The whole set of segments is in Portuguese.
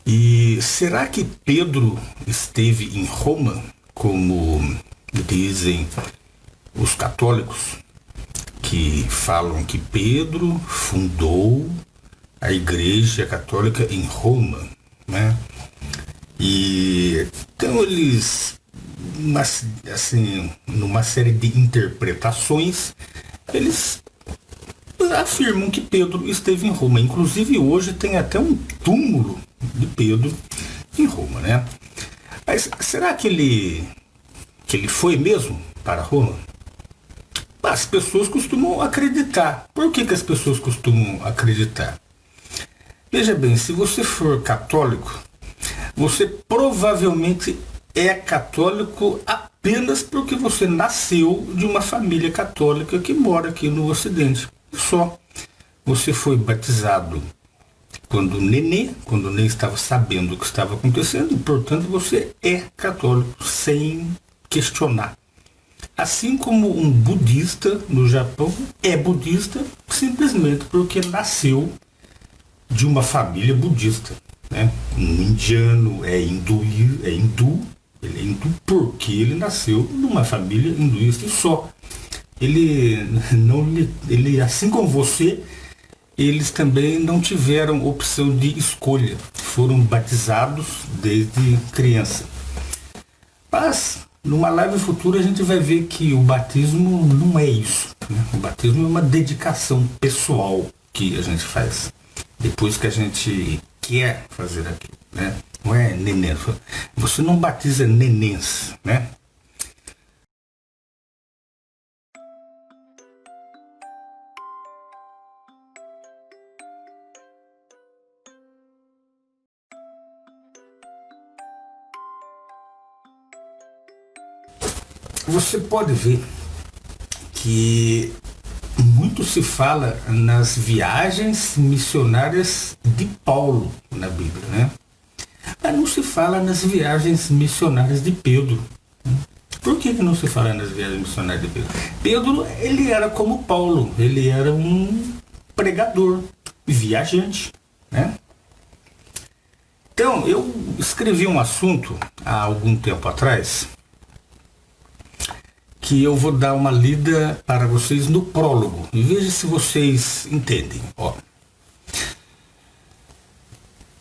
E será que Pedro esteve em Roma, como dizem os católicos, que falam que Pedro fundou a Igreja Católica em Roma, né? E então eles, assim, numa série de interpretações, eles afirmam que Pedro esteve em Roma. Inclusive hoje tem até um túmulo de Pedro em Roma, né? Mas será que ele foi mesmo para Roma? As pessoas costumam acreditar. Por que as pessoas costumam acreditar? Veja bem, se você for católico, você provavelmente é católico apenas porque você nasceu de uma família católica que mora aqui no Ocidente. Só. Você foi batizado quando nem estava sabendo o que estava acontecendo, e portanto você é católico sem questionar. Assim como um budista no Japão é budista simplesmente porque nasceu de uma família budista, né? Um indiano é hindu, ele é hindu porque ele nasceu numa família hinduísta e só. Ele, assim como você, eles também não tiveram opção de escolha, foram batizados desde criança. Mas numa live futura a gente vai ver que o batismo não é isso, né? O batismo é uma dedicação pessoal que a gente faz depois que a gente quer fazer aquilo, né? Não é neném. Você não batiza nenéns, né? Você pode ver que muito se fala nas viagens missionárias de Paulo na Bíblia, né? Mas não se fala nas viagens missionárias de Pedro. Por que não se fala nas viagens missionárias de Pedro? Pedro, ele era como Paulo, ele era um pregador, viajante, né? Então, eu escrevi um assunto há algum tempo atrás que eu vou dar uma lida para vocês no prólogo e veja se vocês entendem. Ó.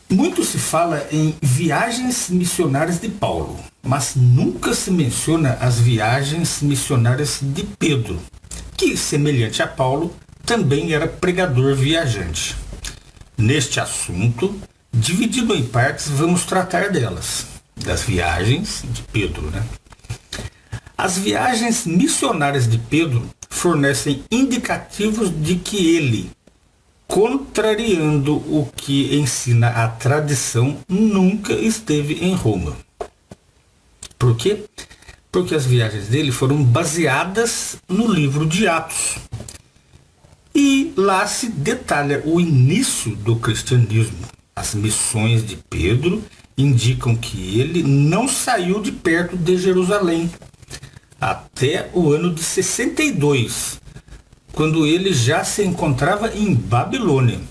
Muito se fala em viagens missionárias de Paulo, mas nunca se menciona as viagens missionárias de Pedro, que, semelhante a Paulo, também era pregador viajante. Neste assunto, dividido em partes, vamos tratar delas, das viagens de Pedro, né? As viagens missionárias de Pedro fornecem indicativos de que ele, contrariando o que ensina a tradição, nunca esteve em Roma. Por quê? Porque as viagens dele foram baseadas no livro de Atos. E lá se detalha o início do cristianismo. As missões de Pedro indicam que ele não saiu de perto de Jerusalém até o ano de 62, quando ele já se encontrava em Babilônia.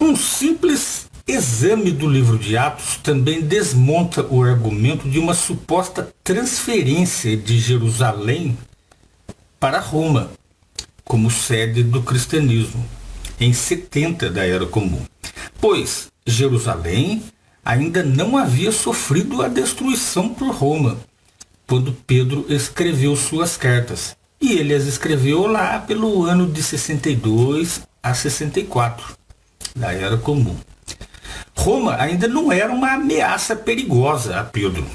Um simples exame do livro de Atos também desmonta o argumento de uma suposta transferência de Jerusalém para Roma, como sede do cristianismo, em 70 da Era Comum, pois Jerusalém ainda não havia sofrido a destruição por Roma, quando Pedro escreveu suas cartas. E ele as escreveu lá pelo ano de 62 a 64, da Era Comum. Roma ainda não era uma ameaça perigosa a Pedro.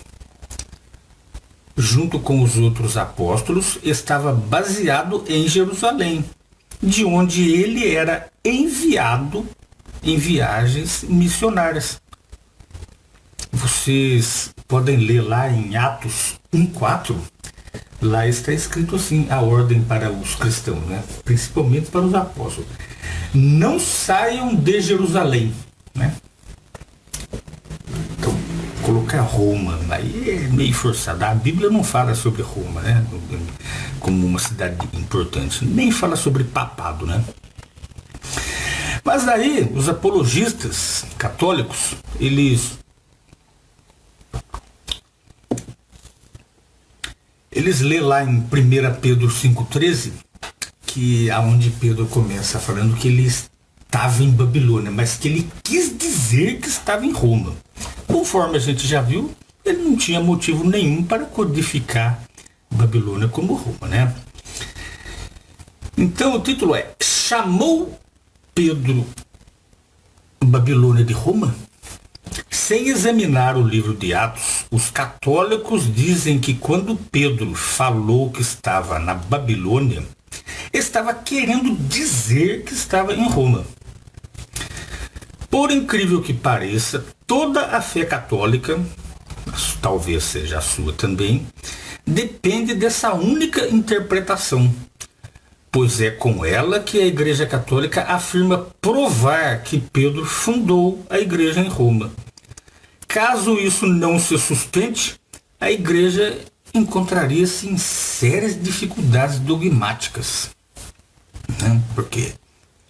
Junto com os outros apóstolos, estava baseado em Jerusalém, de onde ele era enviado em viagens missionárias. Vocês podem ler lá em Atos 1:4, lá está escrito assim, a ordem para os cristãos, né? Principalmente para os apóstolos. Não saiam de Jerusalém, né? Então, colocar Roma, aí é meio forçado. A Bíblia não fala sobre Roma, né? Como uma cidade importante. Nem fala sobre papado, né? Mas daí, os apologistas católicos, eles lê lá em 1 Pedro 5,13, que aonde Pedro começa falando que ele estava em Babilônia, mas que ele quis dizer que estava em Roma. Conforme a gente já viu, ele não tinha motivo nenhum para codificar Babilônia como Roma, né? Então o título é: chamou Pedro Babilônia de Roma? Sem examinar o livro de Atos, os católicos dizem que quando Pedro falou que estava na Babilônia, estava querendo dizer que estava em Roma. Por incrível que pareça, toda a fé católica, talvez seja a sua também, depende dessa única interpretação, pois é com ela que a Igreja Católica afirma provar que Pedro fundou a Igreja em Roma. Caso isso não se sustente, a Igreja encontraria-se em sérias dificuldades dogmáticas, né? Porque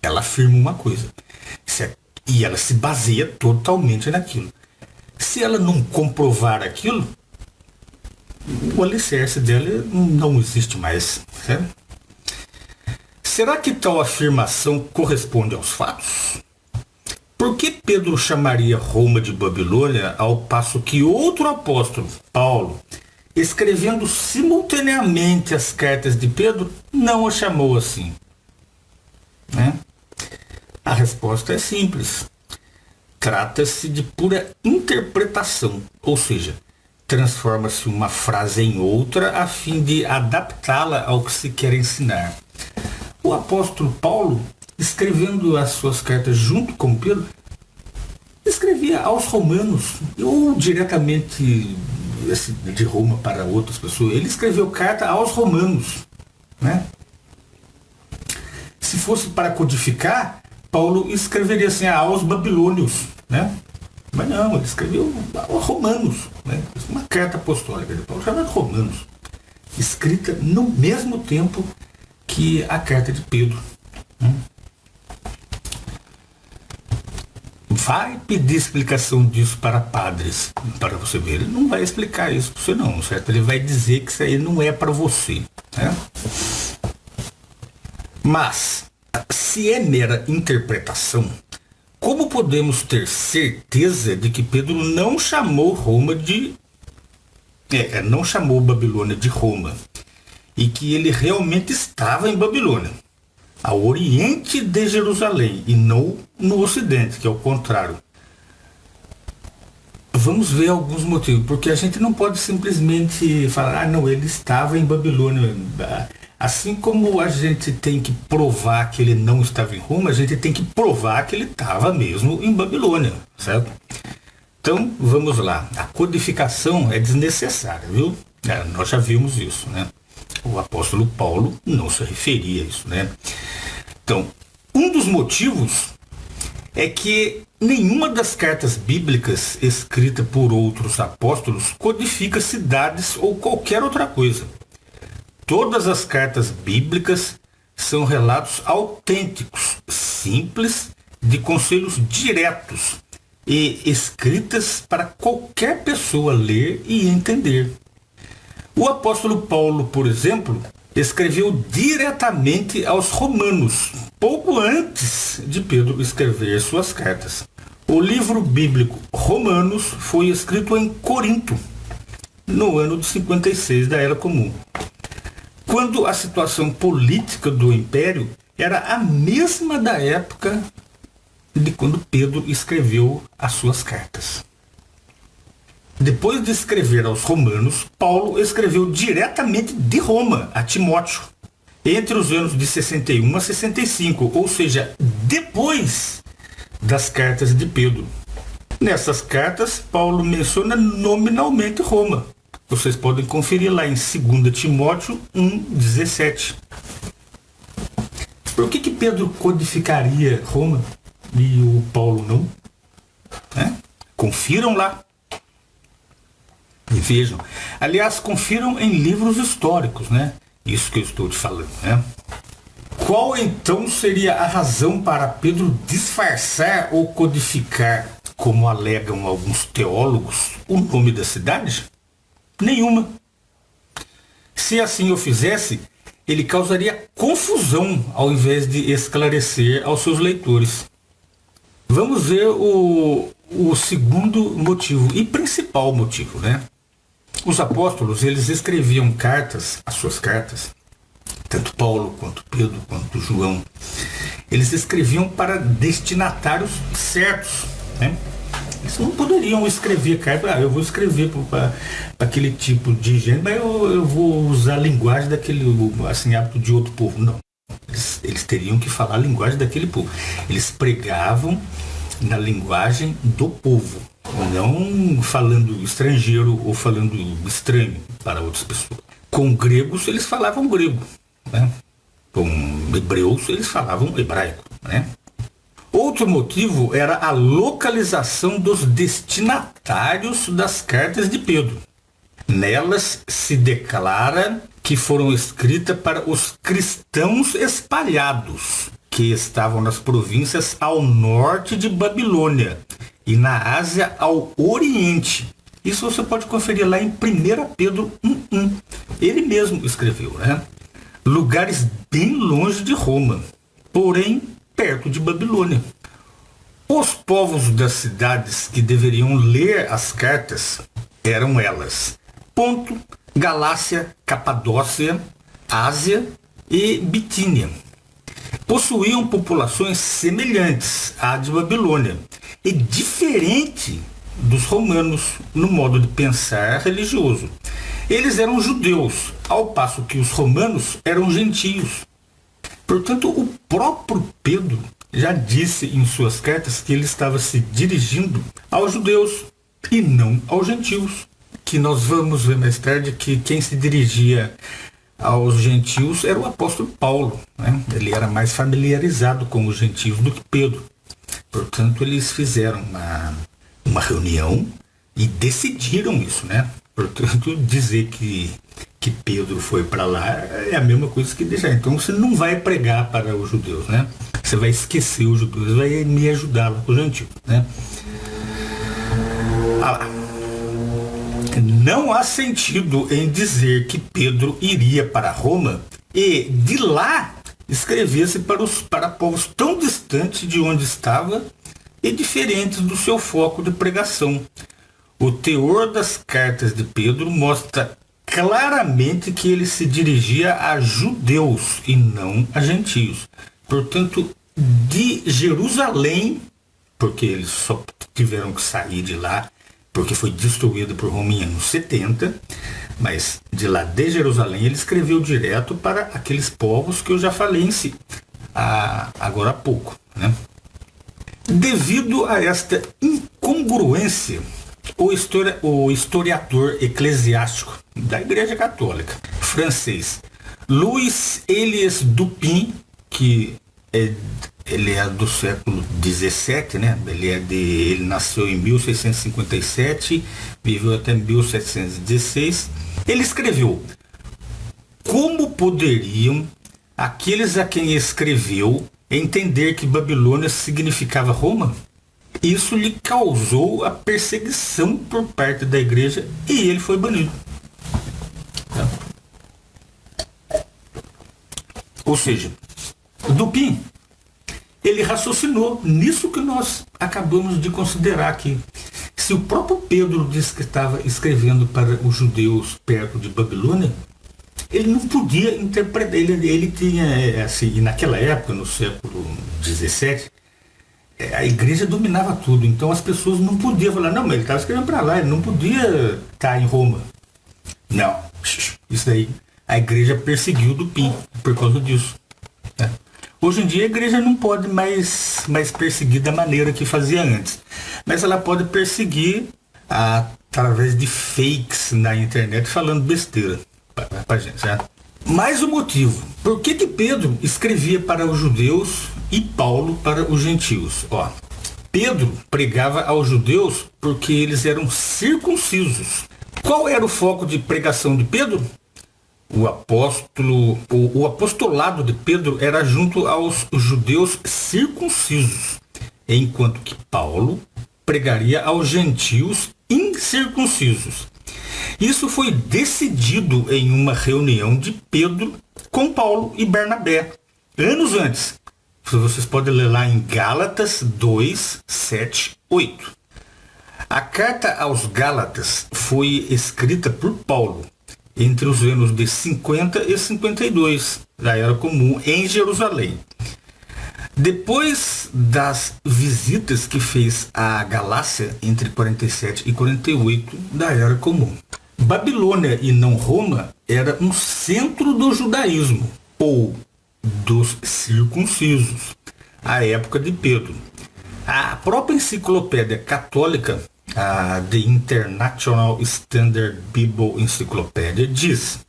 ela afirma uma coisa e ela se baseia totalmente naquilo. Se ela não comprovar aquilo, o alicerce dela não existe mais, certo? Será que tal afirmação corresponde aos fatos? Por que Pedro chamaria Roma de Babilônia ao passo que outro apóstolo, Paulo, escrevendo simultaneamente as cartas de Pedro, não a chamou assim? Né? A resposta é simples. Trata-se de pura interpretação, ou seja, transforma-se uma frase em outra a fim de adaptá-la ao que se quer ensinar. O apóstolo Paulo, escrevendo as suas cartas junto com Pedro, escrevia aos romanos, ou diretamente de Roma para outras pessoas. Ele escreveu carta aos romanos, né? Se fosse para codificar, Paulo escreveria assim aos babilônios, né? Mas não, ele escreveu aos romanos, né? Uma carta apostólica de Paulo chamada Romanos, escrita no mesmo tempo que a carta de Pedro. Vai pedir explicação disso para padres, para você ver. Ele não vai explicar isso para você não, certo? Ele vai dizer que isso aí não é para você, né? Mas, se é mera interpretação, como podemos ter certeza de que Pedro não chamou não chamou Babilônia de Roma, e que ele realmente estava em Babilônia, ao oriente de Jerusalém, e não no ocidente, que é o contrário? Vamos ver alguns motivos, porque a gente não pode simplesmente falar, não, ele estava em Babilônia. Assim como a gente tem que provar que ele não estava em Roma, a gente tem que provar que ele estava mesmo em Babilônia, certo? Então, vamos lá. A codificação é desnecessária, viu? Nós já vimos isso, né? O apóstolo Paulo não se referia a isso, né? Então, um dos motivos é que nenhuma das cartas bíblicas escritas por outros apóstolos codifica cidades ou qualquer outra coisa. Todas as cartas bíblicas são relatos autênticos, simples, de conselhos diretos e escritas para qualquer pessoa ler e entender. O apóstolo Paulo, por exemplo, escreveu diretamente aos romanos, pouco antes de Pedro escrever suas cartas. O livro bíblico Romanos foi escrito em Corinto, no ano de 56 da Era Comum, quando a situação política do Império era a mesma da época de quando Pedro escreveu as suas cartas. Depois de escrever aos romanos, Paulo escreveu diretamente de Roma a Timóteo, entre os anos de 61 a 65, ou seja, depois das cartas de Pedro. Nessas cartas, Paulo menciona nominalmente Roma. Vocês podem conferir lá em 2 Timóteo 1,17. Por que Pedro codificaria Roma e o Paulo não? Confiram lá. E vejam. Aliás, confiram em livros históricos, né? Isso que eu estou te falando, né? Qual então seria a razão para Pedro disfarçar ou codificar, como alegam alguns teólogos, o nome da cidade? Nenhuma. Se assim o fizesse, ele causaria confusão ao invés de esclarecer aos seus leitores. Vamos ver o segundo motivo e principal motivo, né? Os apóstolos, eles escreviam cartas, as suas cartas, tanto Paulo, quanto Pedro, quanto João, eles escreviam para destinatários certos, né? Eles não poderiam escrever carta, eu vou escrever para aquele tipo de gente, mas eu vou usar a linguagem daquele, assim, hábito de outro povo. Não. Eles teriam que falar a linguagem daquele povo. Eles pregavam na linguagem do povo, não falando estrangeiro ou falando estranho para outras pessoas. Com gregos, eles falavam grego, né? Com hebreus, eles falavam hebraico, né? Outro motivo era a localização dos destinatários das cartas de Pedro. Nelas se declara que foram escritas para os cristãos espalhados, que estavam nas províncias ao norte de Babilônia e na Ásia ao oriente. Isso você pode conferir lá em 1 Pedro 1:1. Ele mesmo escreveu, né? Lugares bem longe de Roma, porém perto de Babilônia. Os povos das cidades que deveriam ler as cartas eram elas: Ponto, Galácia, Capadócia, Ásia e Bitínia. Possuíam populações semelhantes à de Babilônia e diferente dos romanos no modo de pensar religioso. Eles eram judeus, ao passo que os romanos eram gentios. Portanto, o próprio Pedro já disse em suas cartas que ele estava se dirigindo aos judeus e não aos gentios. Que nós vamos ver mais tarde que quem se dirigia aos gentios era o apóstolo Paulo, né? Ele era mais familiarizado com os gentios do que Pedro. Portanto, eles fizeram uma reunião e decidiram isso, né? Portanto, dizer que Pedro foi para lá é a mesma coisa que deixar. Então, você não vai pregar para os judeus, né? Você vai esquecer os judeus, vai me ajudar lá com os gentios, né? Não há sentido em dizer que Pedro iria para Roma e de lá escrevesse para povos tão distantes de onde estava e diferentes do seu foco de pregação. O teor das cartas de Pedro mostra claramente que ele se dirigia a judeus e não a gentios. Portanto, de Jerusalém, porque eles só tiveram que sair de lá, porque foi destruído por Roma em anos 70, mas de lá de Jerusalém ele escreveu direto para aqueles povos que eu já falei em si, agora há pouco, né? Devido a esta incongruência, o historiador eclesiástico da Igreja Católica francês Louis Elias Dupin, que ele é do século XVII, né? Ele nasceu em 1657, viveu até 1716. Ele escreveu: como poderiam aqueles a quem escreveu entender que Babilônia significava Roma? Isso lhe causou a perseguição por parte da igreja e ele foi banido. Ou seja, Dupin, ele raciocinou nisso que nós acabamos de considerar aqui. Se o próprio Pedro disse que estava escrevendo para os judeus perto de Babilônia, ele não podia interpretar. Ele tinha, assim, naquela época, no século XVII, a igreja dominava tudo. Então as pessoas não podiam falar, não, mas ele estava escrevendo para lá, ele não podia estar em Roma. Não, isso daí a igreja perseguiu Dupin por causa disso. Né? Hoje em dia a igreja não pode mais perseguir da maneira que fazia antes. Mas ela pode perseguir através de fakes na internet falando besteira pra gente, certo? Mais um motivo. Por que Pedro escrevia para os judeus e Paulo para os gentios? Pedro pregava aos judeus porque eles eram circuncisos. Qual era o foco de pregação de Pedro? o apostolado de Pedro era junto aos judeus circuncisos, enquanto que Paulo pregaria aos gentios incircuncisos. Isso foi decidido em uma reunião de Pedro com Paulo e Barnabé, anos antes. Vocês podem ler lá em Gálatas 2, 7, 8. A carta aos Gálatas foi escrita por Paulo entre os anos de 50 e 52 da Era Comum em Jerusalém. Depois das visitas que fez à Galácia entre 47 e 48 da Era Comum. Babilônia e não Roma era um centro do judaísmo, ou dos circuncisos, à época de Pedro. A própria enciclopédia católica, a The International Standard Bible Encyclopedia, diz,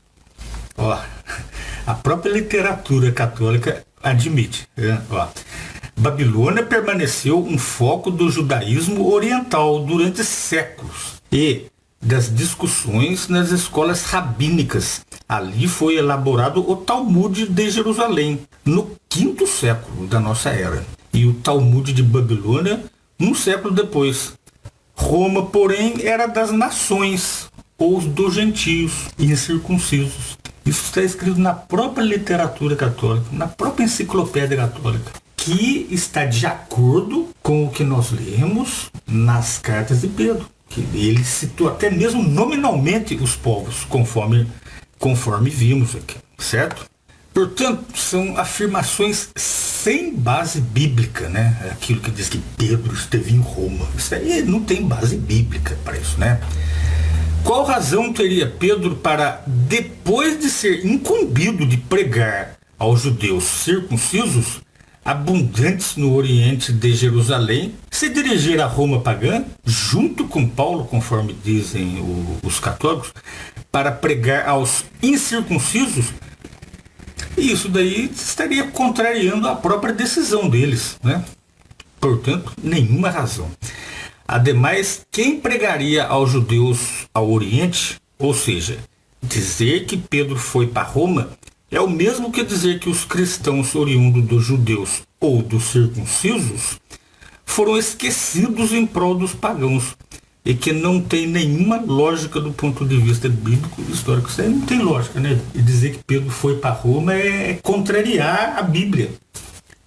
a própria literatura católica admite, Babilônia permaneceu um foco do judaísmo oriental durante séculos e das discussões nas escolas rabínicas. Ali foi elaborado o Talmud de Jerusalém, no quinto século da nossa era, e o Talmud de Babilônia, um século depois. Roma, porém, era das nações, ou dos gentios incircuncisos. Isso está escrito na própria literatura católica, na própria enciclopédia católica, que está de acordo com o que nós lemos nas cartas de Pedro. Que ele citou até mesmo nominalmente os povos, conforme vimos aqui, certo? Portanto, são afirmações sem base bíblica, né? Aquilo que diz que Pedro esteve em Roma. Isso aí não tem base bíblica para isso, né? Qual razão teria Pedro para, depois de ser incumbido de pregar aos judeus circuncisos, abundantes no oriente de Jerusalém, se dirigir a Roma pagã, junto com Paulo, conforme dizem os católicos, para pregar aos incircuncisos? E isso daí estaria contrariando a própria decisão deles, né? Portanto, nenhuma razão. Ademais, quem pregaria aos judeus ao oriente, ou seja, dizer que Pedro foi para Roma, é o mesmo que dizer que os cristãos oriundos dos judeus ou dos circuncisos foram esquecidos em prol dos pagãos, e que não tem nenhuma lógica do ponto de vista bíblico e histórico. Isso aí não tem lógica, né? E dizer que Pedro foi para Roma é contrariar a Bíblia.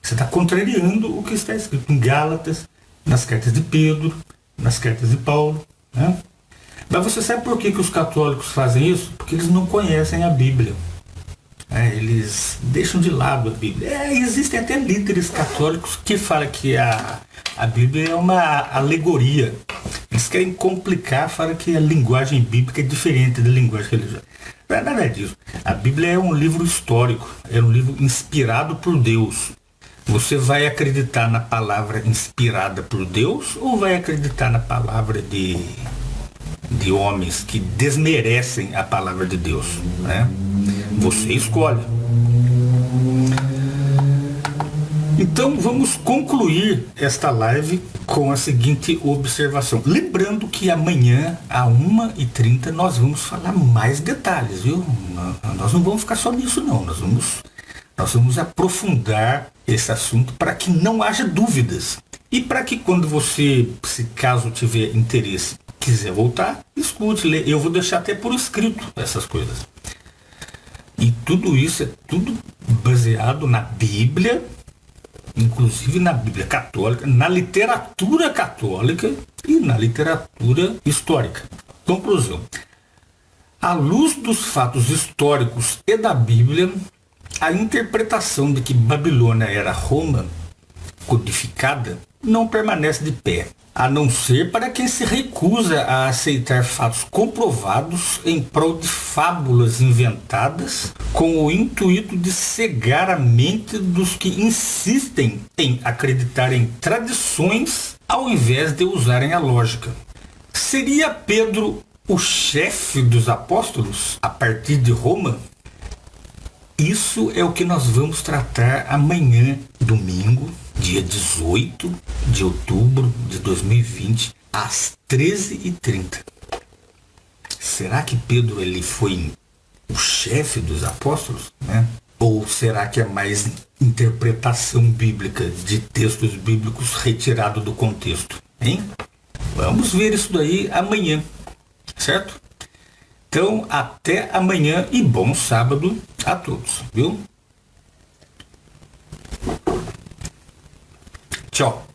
Você está contrariando o que está escrito em Gálatas, nas cartas de Pedro, nas cartas de Paulo, né? Mas você sabe por que os católicos fazem isso? Porque eles não conhecem a Bíblia. Eles deixam de lado a Bíblia. Existem até líderes católicos que falam que a Bíblia é uma alegoria. Eles querem complicar, falam que a linguagem bíblica é diferente da linguagem religiosa. Não é nada disso. A Bíblia é um livro histórico, é um livro inspirado por Deus. Você vai acreditar na palavra inspirada por Deus ou vai acreditar na palavra de homens que desmerecem a palavra de Deus, né? Você escolhe. Então vamos concluir esta live com a seguinte observação. Lembrando que amanhã, às 1h30, nós vamos falar mais detalhes, viu? Nós não vamos ficar só nisso, não. Nós vamos aprofundar esse assunto para que não haja dúvidas. E para que quando você, se caso tiver interesse, quiser voltar, escute, lê. Eu vou deixar até por escrito essas coisas. E tudo isso é tudo baseado na Bíblia, inclusive na Bíblia católica, na literatura católica e na literatura histórica. Conclusão. À luz dos fatos históricos e da Bíblia, a interpretação de que Babilônia era Roma codificada não permanece de pé, a não ser para quem se recusa a aceitar fatos comprovados em prol de fábulas inventadas com o intuito de cegar a mente dos que insistem em acreditar em tradições ao invés de usarem a lógica. Seria Pedro o chefe dos apóstolos a partir de Roma? Isso é o que nós vamos tratar amanhã, domingo, dia 18 de outubro de 2020, às 13h30. Será que Pedro ele foi o chefe dos apóstolos, né? Ou será que é mais interpretação bíblica de textos bíblicos retirado do contexto, hein? Vamos ver isso daí amanhã, certo? Então, até amanhã e bom sábado a todos, viu? Tchau.